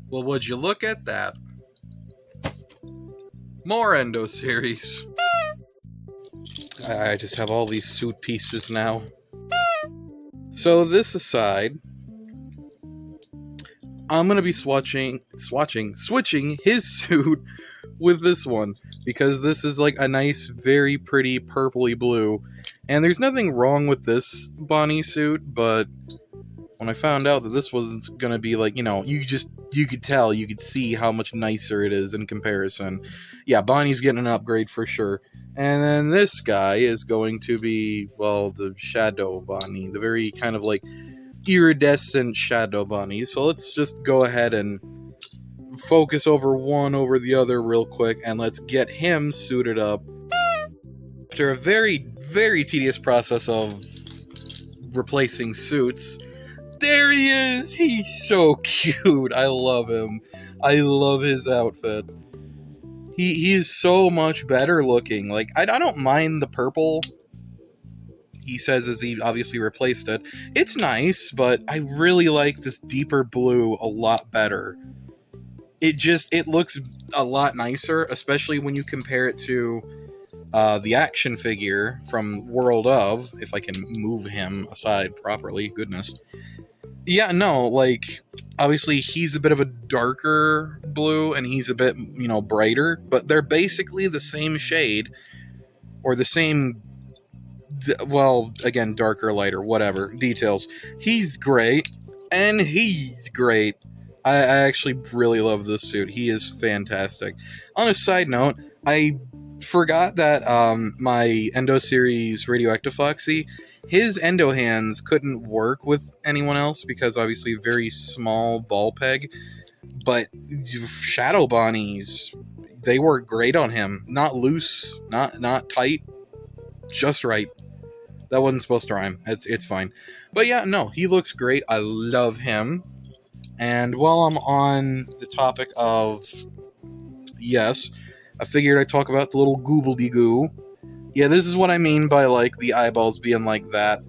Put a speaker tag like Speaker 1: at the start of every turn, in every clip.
Speaker 1: Well, would you look at that? More Endo series. I just have all these suit pieces now. So this aside, I'm gonna be switching his suit with this one because this is like a nice, very pretty purpley blue. And there's nothing wrong with this Bonnie suit, but when I found out that this was gonna be like, you could tell, you could see how much nicer it is in comparison. Yeah, Bonnie's getting an upgrade for sure. And then this guy is going to be, well, the Shadow Bonnie, the very kind of like iridescent Shadow Bonnie. So let's just go ahead and focus over one over the other real quick, and let's get him suited up. After a very, very tedious process of replacing suits, there he is! He's so cute! I love him. I love his outfit. He is so much better looking. Like, I don't mind the purple. He says as he obviously replaced it. It's nice, but I really like this deeper blue a lot better. It looks a lot nicer, especially when you compare it to the action figure from World of, if I can move him aside properly, goodness. Yeah, no, like, obviously he's a bit of a darker blue, and he's a bit, brighter, but they're basically the same shade, or the same, well, again, darker, lighter, whatever, details. He's great, and he's great. I actually really love this suit. He is fantastic. On a side note, I forgot that my Endo series Radioactive Foxy, his Endo hands couldn't work with anyone else because obviously very small ball peg, but Shadow Bonnies, they work great on him. Not loose, not tight, just right. That wasn't supposed to rhyme. It's fine. But yeah, no, he looks great. I love him. And while I'm on the topic of, yes, I figured I'd talk about the little goobly-goo. Yeah, this is what I mean by, like, the eyeballs being like that.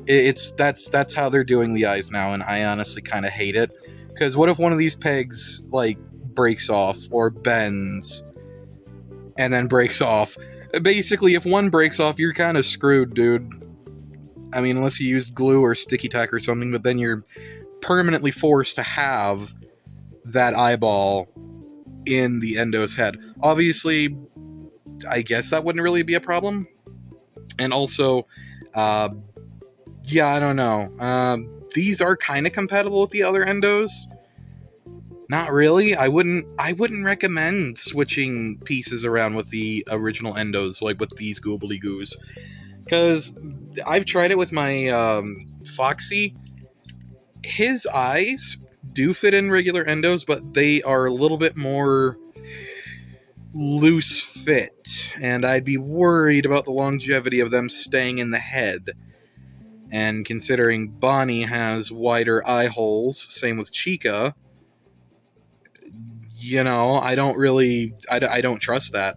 Speaker 1: That's how they're doing the eyes now, and I honestly kind of hate it. Because what if one of these pegs, like, breaks off, or bends, and then breaks off? Basically, if one breaks off, you're kind of screwed, dude. I mean, unless you used glue or sticky tack or something, but then you're permanently forced to have that eyeball in the Endo's head. Obviously, I guess that wouldn't really be a problem. And also, yeah, I don't know. These are kind of compatible with the other Endos. Not really. I wouldn't recommend switching pieces around with the original Endos, like with these goobly goos. Because I've tried it with my Foxy. His eyes do fit in regular Endos, but they are a little bit more loose fit, and I'd be worried about the longevity of them staying in the head. And considering Bonnie has wider eye holes, same with Chica, I don't trust that.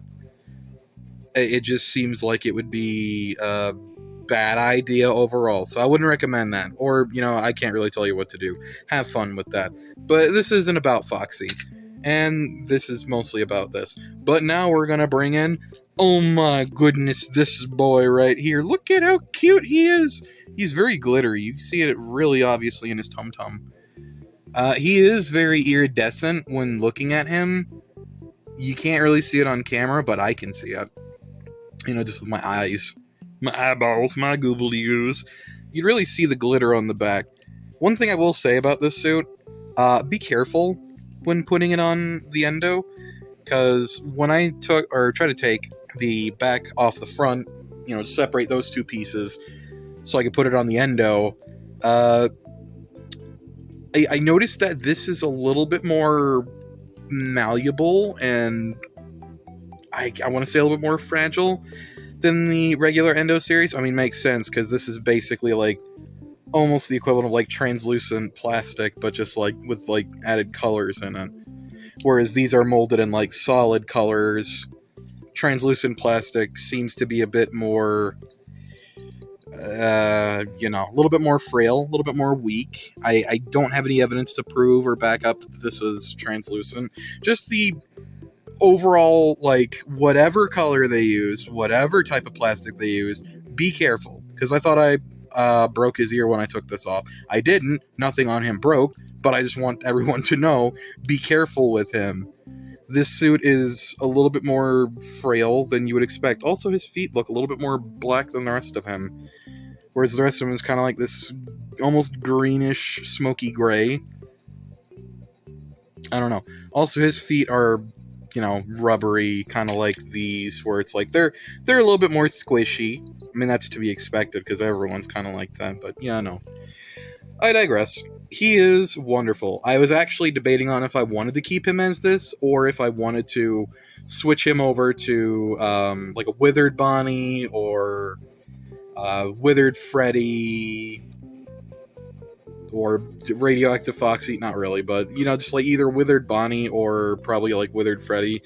Speaker 1: It just seems like it would be a bad idea overall, so I wouldn't recommend that. Or, I can't really tell you what to do. Have fun with that. But this isn't about Foxy. And this is mostly about this. But now we're gonna bring in, oh my goodness, this boy right here. Look at how cute he is. He's very glittery. You see it really obviously in his tum-tum. He is very iridescent when looking at him. You can't really see it on camera, but I can see it. Just with my eyes. My eyeballs, my goobly-goos. You'd really see the glitter on the back. One thing I will say about this suit, be careful when putting it on the Endo, because when I try to take the back off the front, to separate those two pieces so I could put it on the Endo, I noticed that this is a little bit more malleable and I want to say a little bit more fragile than the regular Endo series. I mean, makes sense because this is basically like almost the equivalent of like translucent plastic, but just like with like added colors in it. Whereas these are molded in like solid colors. Translucent plastic seems to be a bit more a little bit more frail, a little bit more weak. I don't have any evidence to prove or back up that this is translucent. Just the overall, like, whatever color they use, whatever type of plastic they use, be careful. Because I thought I broke his ear when I took this off. I didn't. Nothing on him broke. But I just want everyone to know, be careful with him. This suit is a little bit more frail than you would expect. Also, his feet look a little bit more black than the rest of him. Whereas the rest of him is kind of like this almost greenish, smoky gray. I don't know. Also, his feet are, rubbery, kind of like these, where it's like they're a little bit more squishy. I mean, that's to be expected, because everyone's kind of like that. But yeah, no. I digress. He is wonderful. I was actually debating on if I wanted to keep him as this, or if I wanted to switch him over to like a Withered Bonnie, or Withered Freddy, or Radioactive Foxy. Not really, but, just like either Withered Bonnie or probably like Withered Freddy.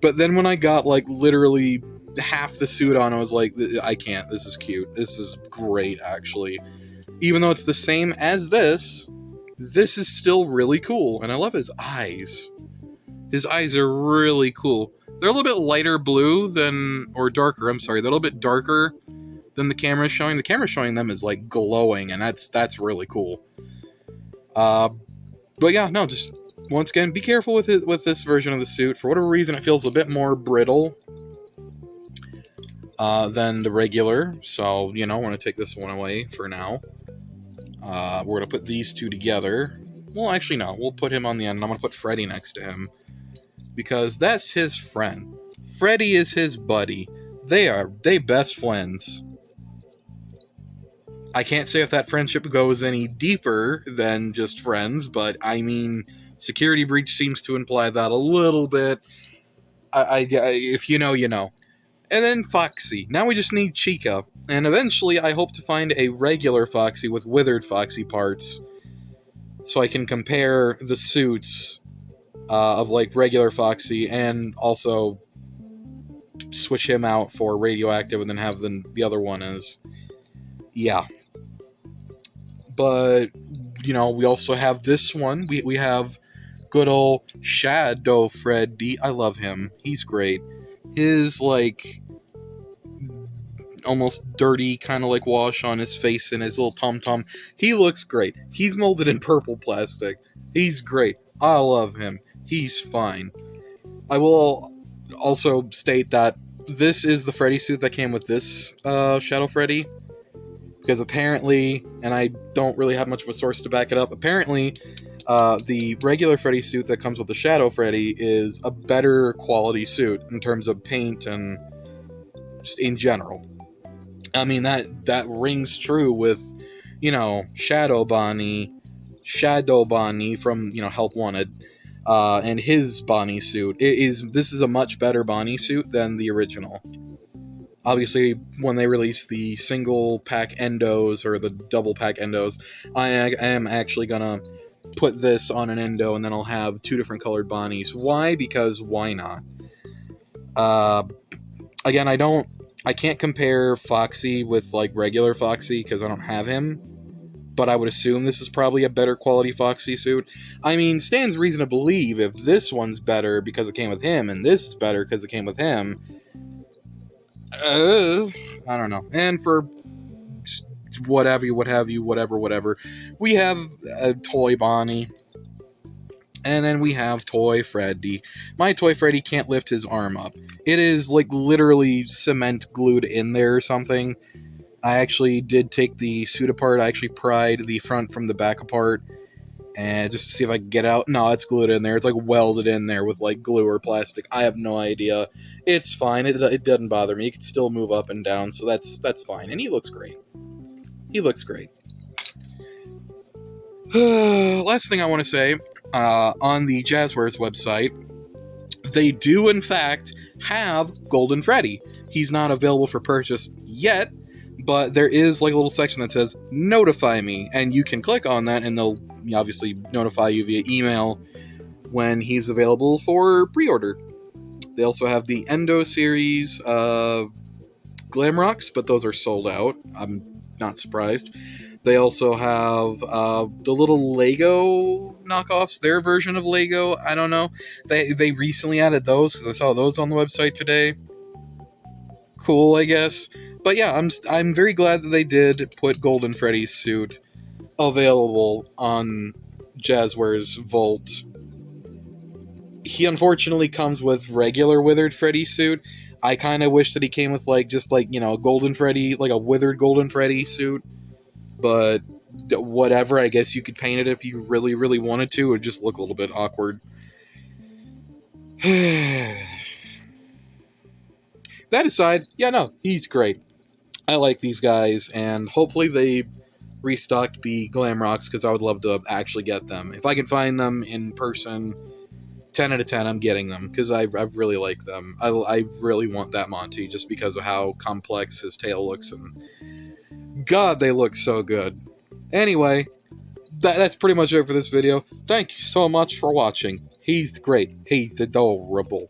Speaker 1: But then when I got like literally half the suit on, I was like, I can't. This is cute. This is great, actually. Even though it's the same as this is still really cool. And I love his eyes. His eyes are really cool. They're a little bit lighter blue or darker, I'm sorry. They're a little bit darker than the camera is showing. The camera showing them is like glowing, and that's really cool. But yeah, no, just once again, be careful with this version of the suit. For whatever reason, it feels a bit more brittle than the regular. So, we're going to take this one away for now. We're going to put these two together. Well, actually, no. We'll put him on the end, and I'm going to put Freddy next to him. Because that's his friend. Freddy is his buddy. They best friends. I can't say if that friendship goes any deeper than just friends, but, I mean, Security Breach seems to imply that a little bit. If you know, you know. And then Foxy. Now we just need Chica. And eventually I hope to find a regular Foxy with Withered Foxy parts, so I can compare the suits of like regular Foxy, and also switch him out for Radioactive, and then have the other one as... Yeah. But, we also have this one. We have good old Shadow Freddy. I love him. He's great. His, like, almost dirty kind of like wash on his face and his little tom-tom. He looks great. He's molded in purple plastic. He's great. I love him. He's fine. I will also state that this is the Freddy suit that came with this Shadow Freddy. Because apparently, and I don't really have much of a source to back it up, apparently the regular Freddy suit that comes with the Shadow Freddy is a better quality suit in terms of paint and just in general. I mean, that rings true with, Shadow Bonnie from, Help Wanted, and his Bonnie suit. This is a much better Bonnie suit than the original. Obviously, when they release the single pack Endos, or the double pack Endos, I am actually gonna put this on an Endo, and then I'll have two different colored Bonnies. Why? Because why not? Again, I can't compare Foxy with, like, regular Foxy, because I don't have him, but I would assume this is probably a better quality Foxy suit. I mean, stands reason to believe if this one's better because it came with him, and this is better because it came with him, I don't know. And for whatever, we have a Toy Bonnie, and then we have Toy Freddy. My Toy Freddy can't lift his arm up. It is, like, literally cement glued in there or something. I actually did take the suit apart. I actually pried the front from the back apart, and just to see if I could get out. No, it's glued in there. It's, like, welded in there with, like, glue or plastic. I have no idea. It's fine. It doesn't bother me. He can still move up and down, so that's fine. And he looks great. He looks great. Last thing I want to say, on the Jazzwares website, they do, in fact, have Golden Freddy. He's not available for purchase yet, but there is, like, a little section that says, notify me, and you can click on that, and they'll obviously notify you via email when he's available for pre-order. They also have the Endo series. Glamrocks, but those are sold out. I'm not surprised. They also have the little Lego knockoffs, their version of Lego. I don't know. They recently added those because I saw those on the website today. Cool, I guess. But yeah, I'm very glad that they did put Golden Freddy's suit available on Jazzware's Vault. He unfortunately comes with regular Withered Freddy suit. I kind of wish that he came with just Golden Freddy, like a withered Golden Freddy suit. But whatever, I guess you could paint it if you really, really wanted to. It would just look a little bit awkward. That aside, yeah, no, he's great. I like these guys, and hopefully they restocked the Glamrocks, because I would love to actually get them. If I can find them in person, 10 out of 10, I'm getting them, because I really like them. I really want that Monty, just because of how complex his tail looks, and God, they look so good. Anyway, that's pretty much it for this video. Thank you so much for watching. He's great. He's adorable.